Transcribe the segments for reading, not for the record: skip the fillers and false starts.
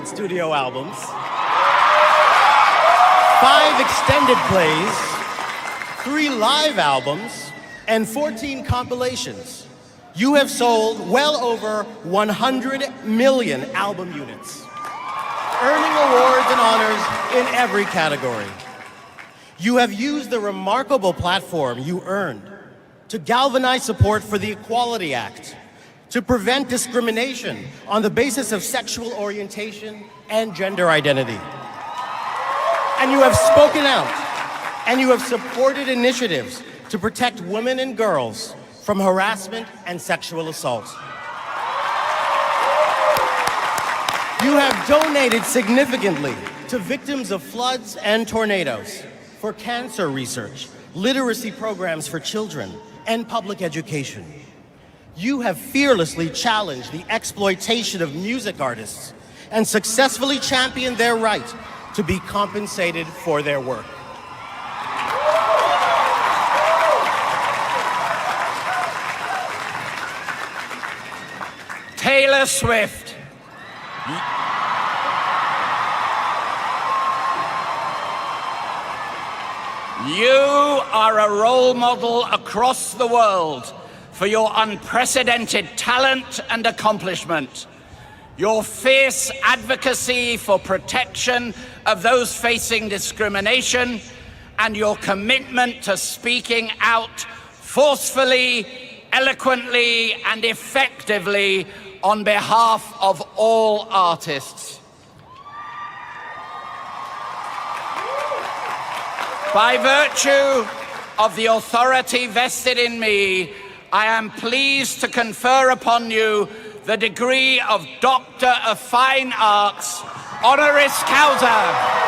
studio albums, 5 extended plays, 3 live albums, and 14 compilations. You have sold well over 100 million album units, earning awards and honors in every category. You have used the remarkable platform you earned to galvanize support for the Equality Act, to prevent discrimination on the basis of sexual orientation and gender identity. And you have spoken out, and you have supported initiatives to protect women and girls from harassment and sexual assault. You have donated significantly to victims of floods and tornadoes, for cancer research, literacy programs for children, and public education. You have fearlessly challenged the exploitation of music artists and successfully championed their right to be compensated for their work. Taylor Swift. You are a role model across the world for your unprecedented talent and accomplishment, your fierce advocacy for protection of those facing discrimination, and your commitment to speaking out forcefully, eloquently, and effectively on behalf of all artists. By virtue of the authority vested in me, I am pleased to confer upon you the degree of Doctor of Fine Arts, honoris causa.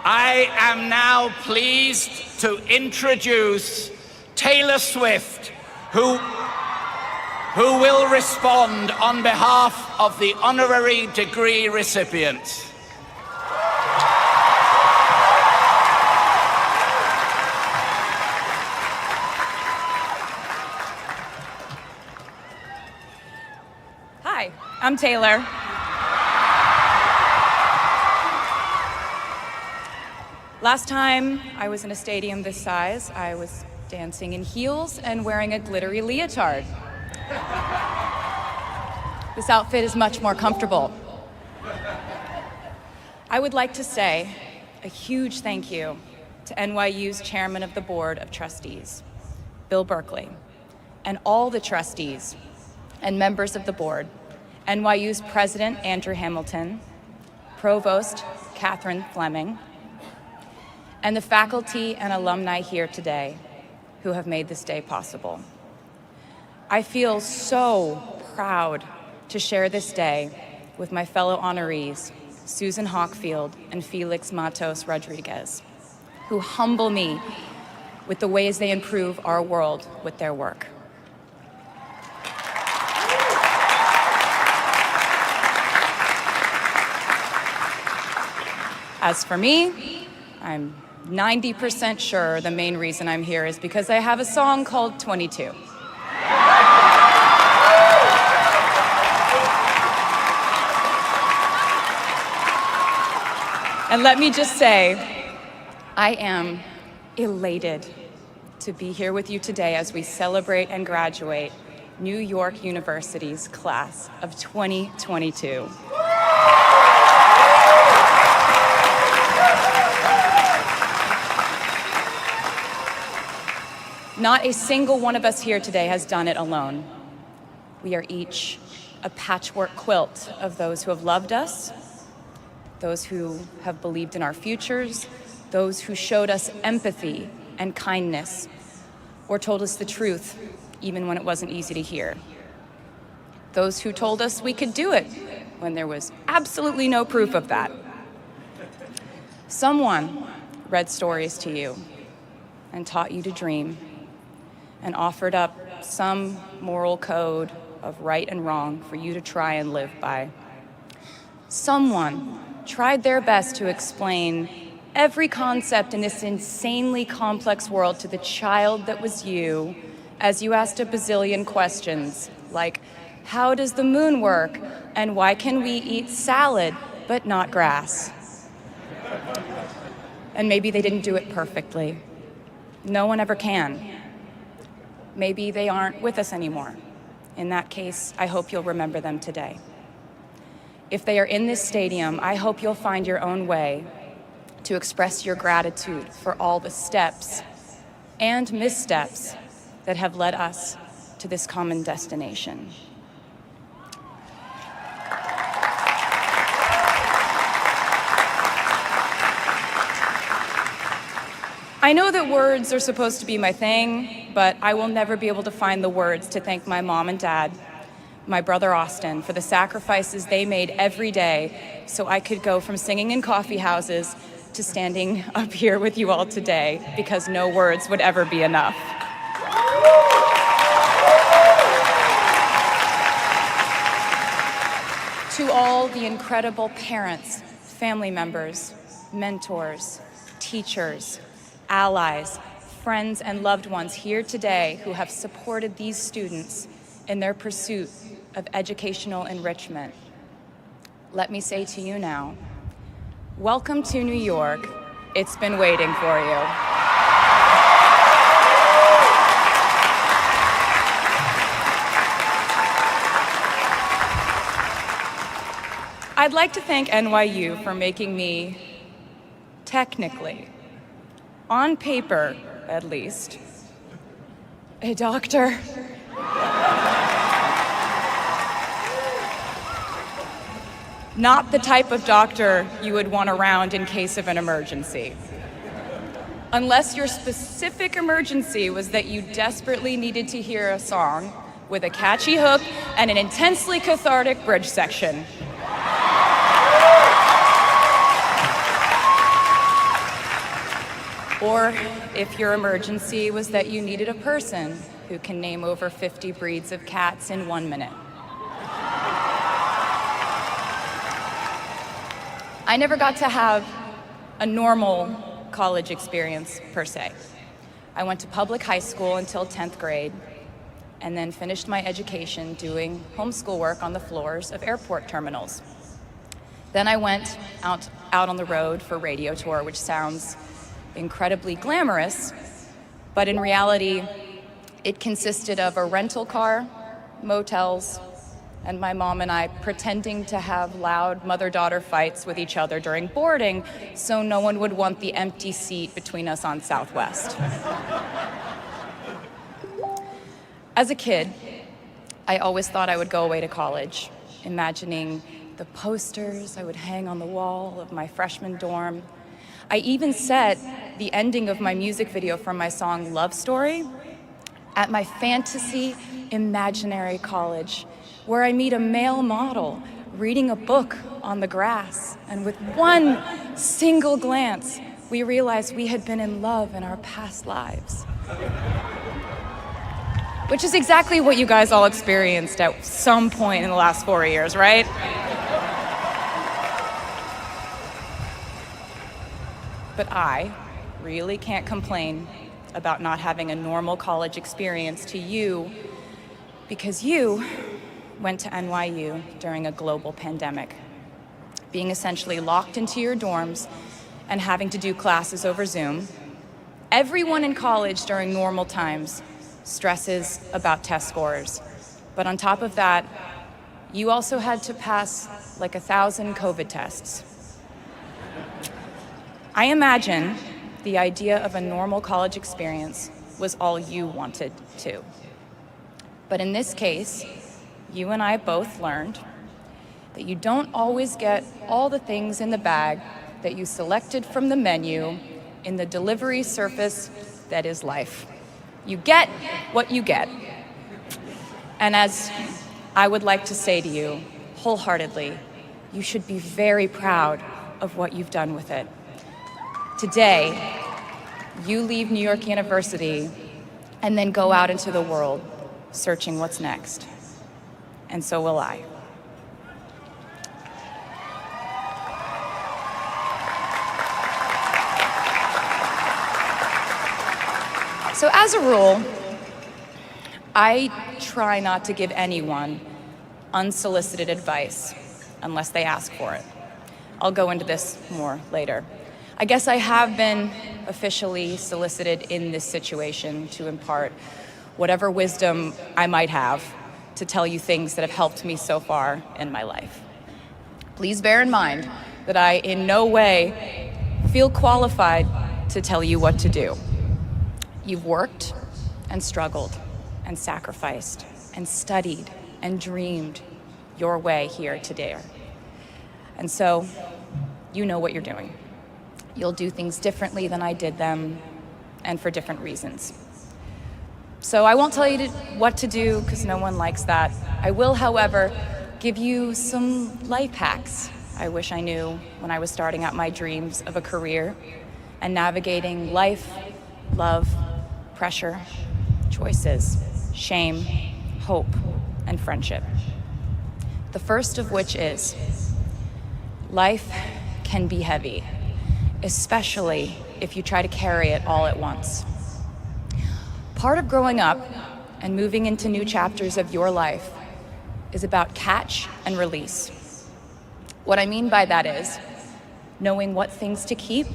I am now pleased to introduce Taylor Swift, who will respond on behalf of the honorary degree recipients. Hi, I'm Taylor. Last time I was in a stadium this size, I was dancing in heels and wearing a glittery leotard. This outfit is much more comfortable. I would like to say a huge thank you to NYU's Chairman of the Board of Trustees, Bill Berkeley, and all the trustees and members of the board, NYU's President Andrew Hamilton, Provost Catherine Fleming, and the faculty and alumni here today who have made this day possible. I feel so proud to share this day with my fellow honorees, Susan Hockfield and Felix Matos Rodriguez, who humble me with the ways they improve our world with their work. As for me, I'm 90% sure the main reason I'm here is because I have a song called 22. And let me just say, I am elated to be here with you today as we celebrate and graduate New York University's class of 2022. Not a single one of us here today has done it alone. We are each a patchwork quilt of those who have loved us, those who have believed in our futures, those who showed us empathy and kindness, or told us the truth, even when it wasn't easy to hear. Those who told us we could do it when there was absolutely no proof of that. Someone read stories to you and taught you to dream and offered up some moral code of right and wrong for you to try and live by. Someone tried their best to explain every concept in this insanely complex world to the child that was you as you asked a bazillion questions like, how does the moon work? And why can we eat salad but not grass? And maybe they didn't do it perfectly. No one ever can. Maybe they aren't with us anymore. In that case, I hope you'll remember them today. If they are in this stadium, I hope you'll find your own way to express your gratitude for all the steps and missteps that have led us to this common destination. I know that words are supposed to be my thing, but I will never be able to find the words to thank my mom and dad, my brother Austin, for the sacrifices they made every day so I could go from singing in coffee houses to standing up here with you all today, because no words would ever be enough. To all the incredible parents, family members, mentors, teachers, allies, friends, and loved ones here today who have supported these students in their pursuit of educational enrichment, let me say to you now, welcome to New York. It's been waiting for you. I'd like to thank NYU for making me, technically, on paper at least, a doctor. Not the type of doctor you would want around in case of an emergency. Unless your specific emergency was that you desperately needed to hear a song with a catchy hook and an intensely cathartic bridge section. Or if your emergency was that you needed a person who can name over 50 breeds of cats in 1 minute. I never got to have a normal college experience, per se. I went to public high school until 10th grade, and then finished my education doing homeschool work on the floors of airport terminals. Then I went out on the road for radio tour, which sounds incredibly glamorous, but in reality, it consisted of a rental car, motels, and my mom and I pretending to have loud mother-daughter fights with each other during boarding so no one would want the empty seat between us on Southwest. As a kid, I always thought I would go away to college, imagining the posters I would hang on the wall of my freshman dorm. I even set the ending of my music video from my song Love Story at my fantasy imaginary college, where I meet a male model reading a book on the grass, and with one single glance, we realized we had been in love in our past lives. Which is exactly what you guys all experienced at some point in the last 4 years, right? But I really can't complain about not having a normal college experience to you, because you went to NYU during a global pandemic, being essentially locked into your dorms and having to do classes over Zoom. Everyone in college during normal times stresses about test scores. But on top of that, you also had to pass like 1,000 COVID tests. I imagine the idea of a normal college experience was all you wanted too. But in this case, you and I both learned that you don't always get all the things in the bag that you selected from the menu in the delivery service that is life. You get what you get. And as I would like to say to you, wholeheartedly, you should be very proud of what you've done with it. Today, you leave New York University and then go out into the world searching what's next. And so will I. So as a rule, I try not to give anyone unsolicited advice unless they ask for it. I'll go into this more later. I guess I have been officially solicited in this situation to impart whatever wisdom I might have to tell you things that have helped me so far in my life. Please bear in mind that I in no way feel qualified to tell you what to do. You've worked and struggled and sacrificed and studied and dreamed your way here today. And so you know what you're doing. You'll do things differently than I did them and for different reasons. So I won't tell you what to do because no one likes that. I will, however, give you some life hacks I wish I knew when I was starting out my dreams of a career and navigating life, love, pressure, choices, shame, hope, and friendship. The first of which is, life can be heavy, especially if you try to carry it all at once. Part of growing up and moving into new chapters of your life is about catch and release. What I mean by that is knowing what things to keep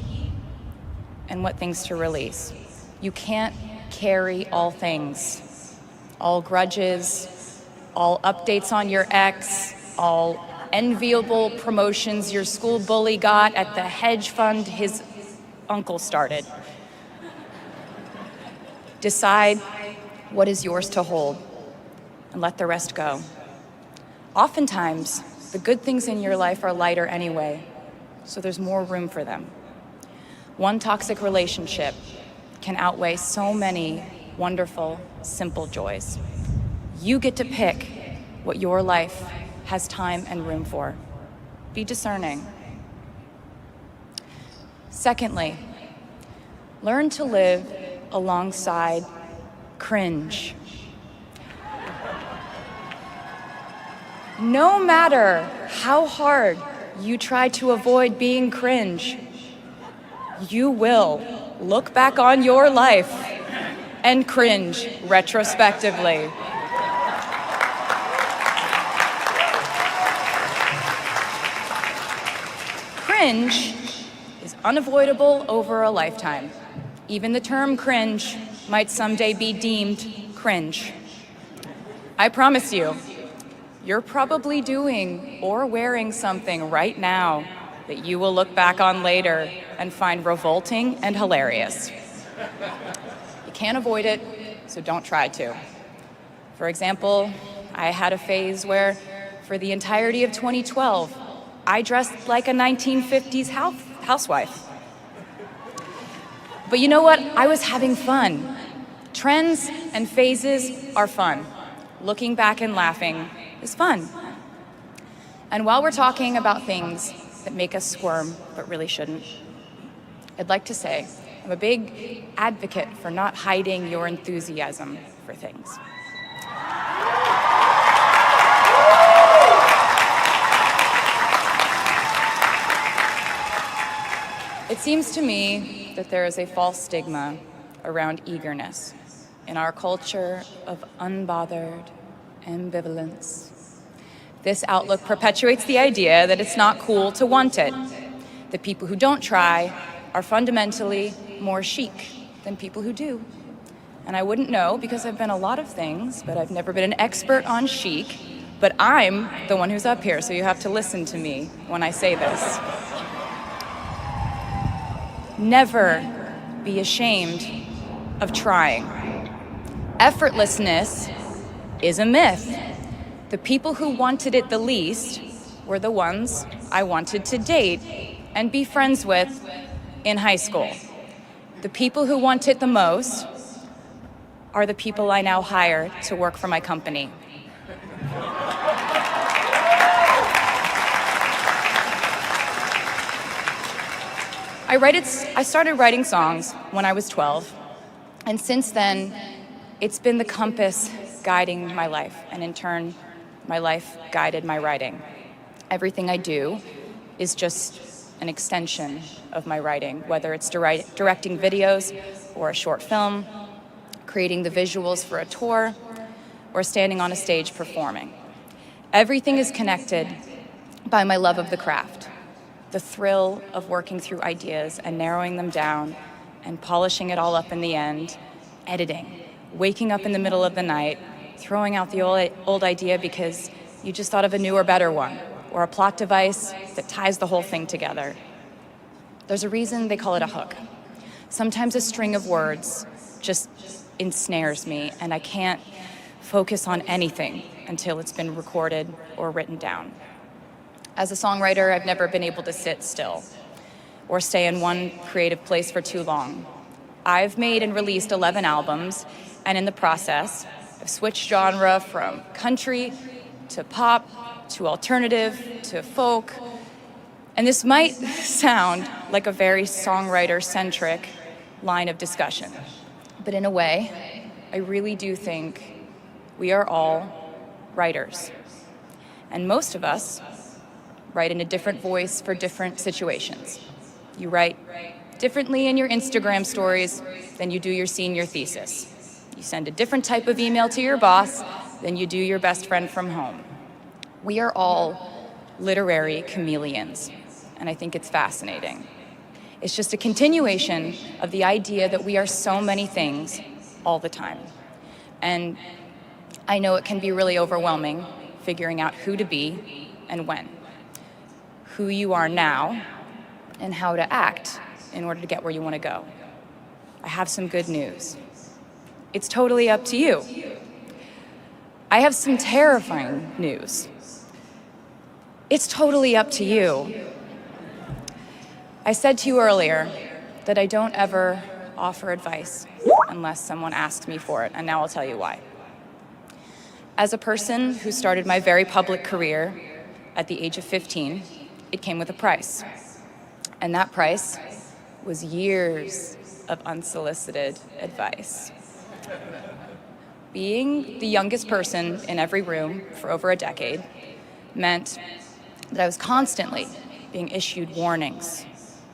and what things to release. You can't carry all things, all grudges, all updates on your ex, all enviable promotions your school bully got at the hedge fund his uncle started. Decide what is yours to hold and let the rest go. Oftentimes, the good things in your life are lighter anyway, so there's more room for them. One toxic relationship can outweigh so many wonderful, simple joys. You get to pick what your life has time and room for. Be discerning. Secondly, learn to live alongside cringe. No matter how hard you try to avoid being cringe, you will look back on your life and cringe retrospectively. Cringe is unavoidable over a lifetime. Even the term cringe might someday be deemed cringe. I promise you, you're probably doing or wearing something right now that you will look back on later and find revolting and hilarious. You can't avoid it, so don't try to. For example, I had a phase where, for the entirety of 2012, I dressed like a 1950s housewife. But you know what? I was having fun. Trends and phases are fun. Looking back and laughing is fun. And while we're talking about things that make us squirm but really shouldn't, I'd like to say I'm a big advocate for not hiding your enthusiasm for things. It seems to me that there is a false stigma around eagerness in our culture of unbothered ambivalence. This outlook perpetuates the idea that it's not cool to want it, that people who don't try are fundamentally more chic than people who do. And I wouldn't know because I've been a lot of things, but I've never been an expert on chic, but I'm the one who's up here, so you have to listen to me when I say this. Never be ashamed of trying. Effortlessness is a myth. The people who wanted it the least were the ones I wanted to date and be friends with in high school. The people who want it the most are the people I now hire to work for my company. I started writing songs when I was 12, and since then, it's been the compass guiding my life, and in turn, my life guided my writing. Everything I do is just an extension of my writing, whether it's directing videos or a short film, creating the visuals for a tour, or standing on a stage performing. Everything is connected by my love of the craft, the thrill of working through ideas and narrowing them down and polishing it all up in the end, editing, waking up in the middle of the night, throwing out the old idea because you just thought of a newer, better one, or a plot device that ties the whole thing together. There's a reason they call it a hook. Sometimes a string of words just ensnares me, and I can't focus on anything until it's been recorded or written down. As a songwriter, I've never been able to sit still or stay in one creative place for too long. I've made and released 11 albums, and in the process, I've switched genre from country to pop to alternative to folk. And this might sound like a very songwriter-centric line of discussion, but in a way, I really do think we are all writers. And most of us write in a different voice for different situations. You write differently in your Instagram stories than you do your senior thesis. You send a different type of email to your boss than you do your best friend from home. We are all literary chameleons, and I think it's fascinating. It's just a continuation of the idea that we are so many things all the time. And I know it can be really overwhelming figuring out who to be and when, who you are now, and how to act in order to get where you want to go. I have some good news. It's totally up to you. I have some terrifying news. It's totally up to you. I said to you earlier that I don't ever offer advice unless someone asks me for it, and now I'll tell you why. As a person who started my very public career at the age of 15, it came with a price. And that price was years of unsolicited advice. Being the youngest person in every room for over a decade meant that I was constantly being issued warnings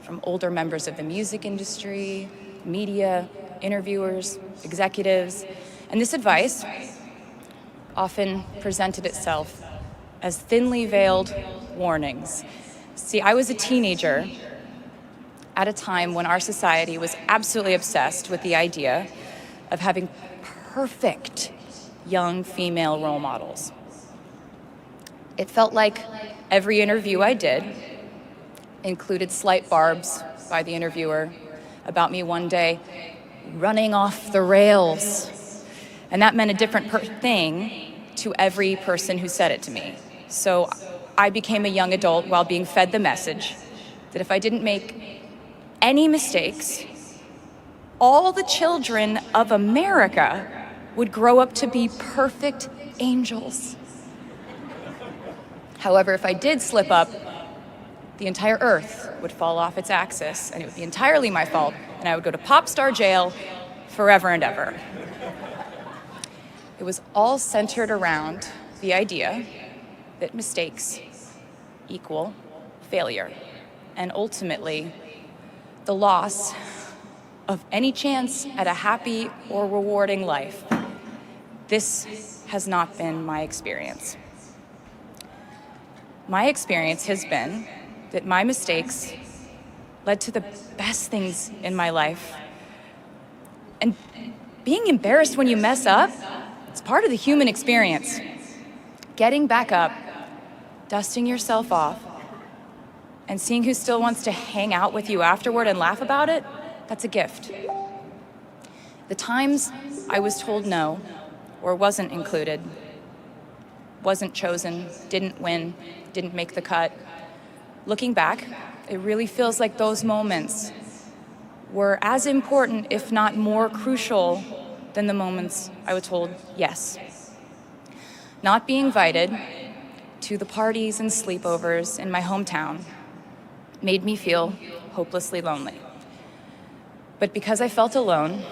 from older members of the music industry, media, interviewers, executives, and this advice often presented itself as thinly veiled warnings. See, I was a teenager at a time when our society was absolutely obsessed with the idea of having perfect young female role models. It felt like every interview I did included slight barbs by the interviewer about me one day running off the rails. And that meant a different thing to every person who said it to me. So I became a young adult while being fed the message that if I didn't make any mistakes, all the children of America would grow up to be perfect angels. However, if I did slip up, the entire earth would fall off its axis, and it would be entirely my fault, and I would go to pop star jail forever and ever. It was all centered around the idea that mistakes equal failure, and ultimately, the loss of any chance at a happy or rewarding life. This has not been my experience. My experience has been that my mistakes led to the best things in my life. And being embarrassed when you mess up, it's part of the human experience. Getting back up, dusting yourself off, and seeing who still wants to hang out with you afterward and laugh about it, that's a gift. The times I was told no, or wasn't included, wasn't chosen, didn't win, didn't make the cut, looking back, it really feels like those moments were as important, if not more crucial, than the moments I was told yes. Not being invited to the parties and sleepovers in my hometown, made me feel hopelessly lonely. But because I felt alone,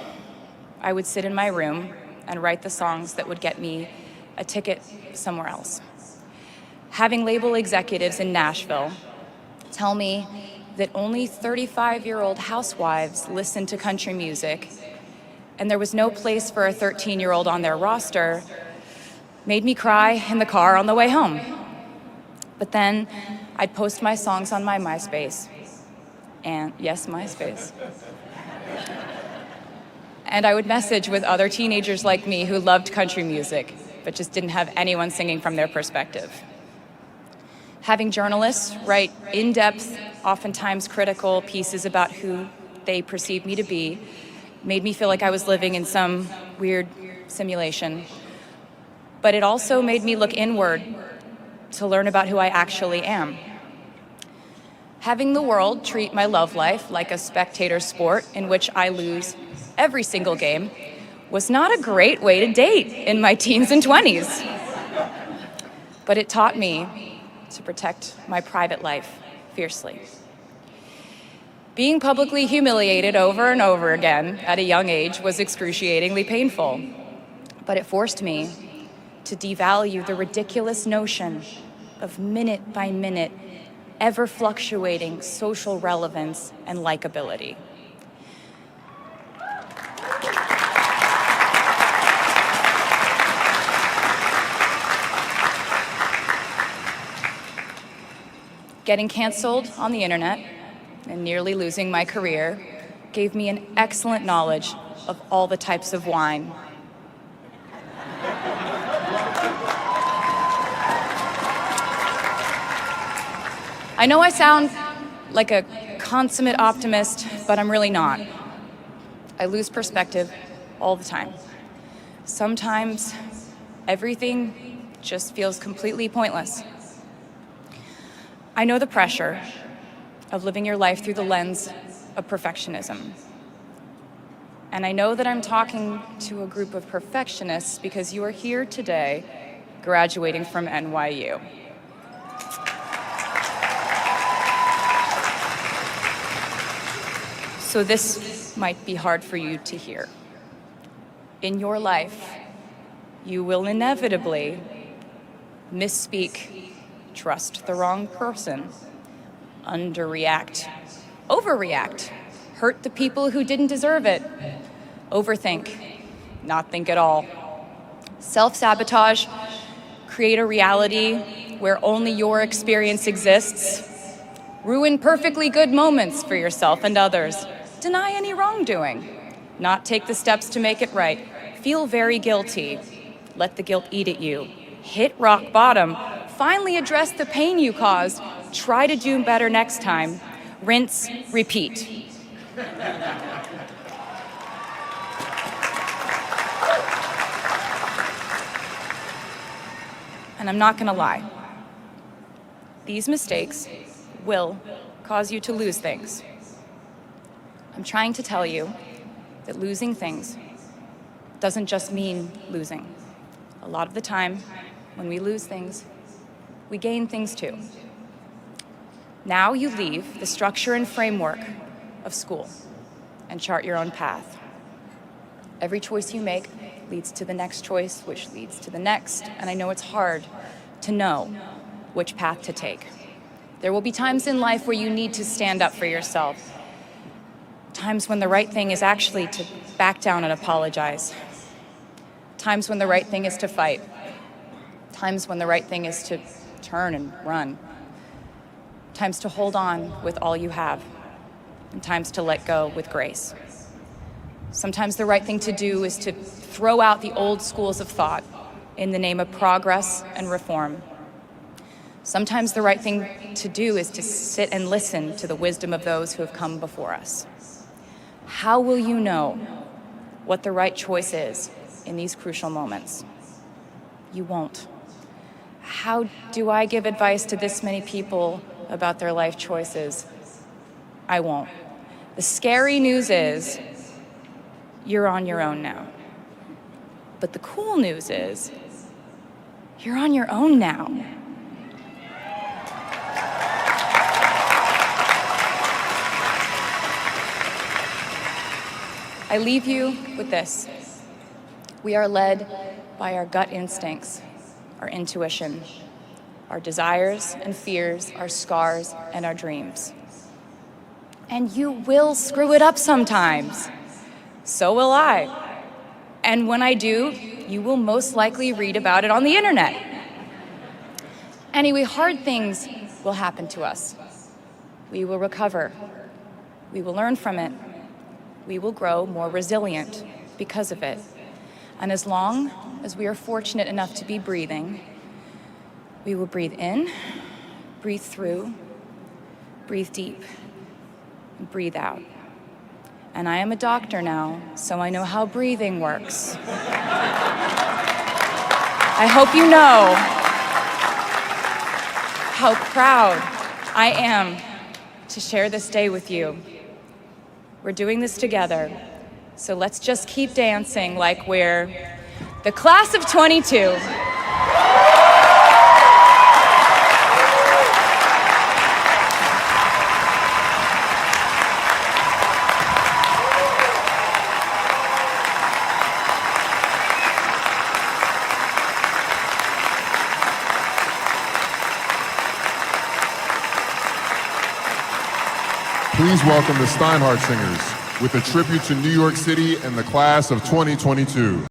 I would sit in my room and write the songs that would get me a ticket somewhere else. Having label executives in Nashville tell me that only 35-year-old housewives listen to country music, and there was no place for a 13-year-old on their roster, made me cry in the car on the way home. But then I'd post my songs on my MySpace, and yes, MySpace. And I would message with other teenagers like me who loved country music, but just didn't have anyone singing from their perspective. Having journalists write in-depth, oftentimes critical pieces about who they perceived me to be made me feel like I was living in some weird simulation. But it also made me look inward to learn about who I actually am. Having the world treat my love life like a spectator sport in which I lose every single game was not a great way to date in my teens and 20s. But it taught me to protect my private life fiercely. Being publicly humiliated over and over again at a young age was excruciatingly painful, but it forced me to devalue the ridiculous notion of minute-by-minute, ever-fluctuating social relevance and likability. Getting canceled on the internet and nearly losing my career gave me an excellent knowledge of all the types of wine. I know I sound like a consummate optimist, but I'm really not. I lose perspective all the time. Sometimes everything just feels completely pointless. I know the pressure of living your life through the lens of perfectionism. And I know that I'm talking to a group of perfectionists because you are here today graduating from NYU. So this might be hard for you to hear. In your life, you will inevitably misspeak, trust the wrong person, underreact, overreact, hurt the people who didn't deserve it, overthink, not think at all, self-sabotage, create a reality where only your experience exists, ruin perfectly good moments for yourself and others, deny any wrongdoing, not take the steps to make it right, feel very guilty, let the guilt eat at you, hit rock bottom, finally address the pain you caused, try to do better next time, rinse, repeat. And I'm not gonna lie, these mistakes will cause you to lose things. I'm trying to tell you that losing things doesn't just mean losing. A lot of the time, when we lose things, we gain things too. Now you leave the structure and framework of school and chart your own path. Every choice you make leads to the next choice, which leads to the next, and I know it's hard to know which path to take. There will be times in life where you need to stand up for yourself. Times when the right thing is actually to back down and apologize. Times when the right thing is to fight. Times when the right thing is to turn and run. Times to hold on with all you have. And times to let go with grace. Sometimes the right thing to do is to throw out the old schools of thought in the name of progress and reform. Sometimes the right thing to do is to sit and listen to the wisdom of those who have come before us. How will you know what the right choice is in these crucial moments? You won't. How do I give advice to this many people about their life choices? I won't. The scary news is you're on your own now. But the cool news is you're on your own now. I leave you with this. We are led by our gut instincts, our intuition, our desires and fears, our scars and our dreams. And you will screw it up sometimes. So will I. And when I do, you will most likely read about it on the internet. Anyway, hard things will happen to us. We will recover. We will learn from it. We will grow more resilient because of it. And as long as we are fortunate enough to be breathing, we will breathe in, breathe through, breathe deep, and breathe out. And I am a doctor now, so I know how breathing works. I hope you know how proud I am to share this day with you. We're doing this together, so let's just keep dancing like we're the class of 22. Please welcome the Steinhardt Singers with a tribute to New York City and the class of 2022.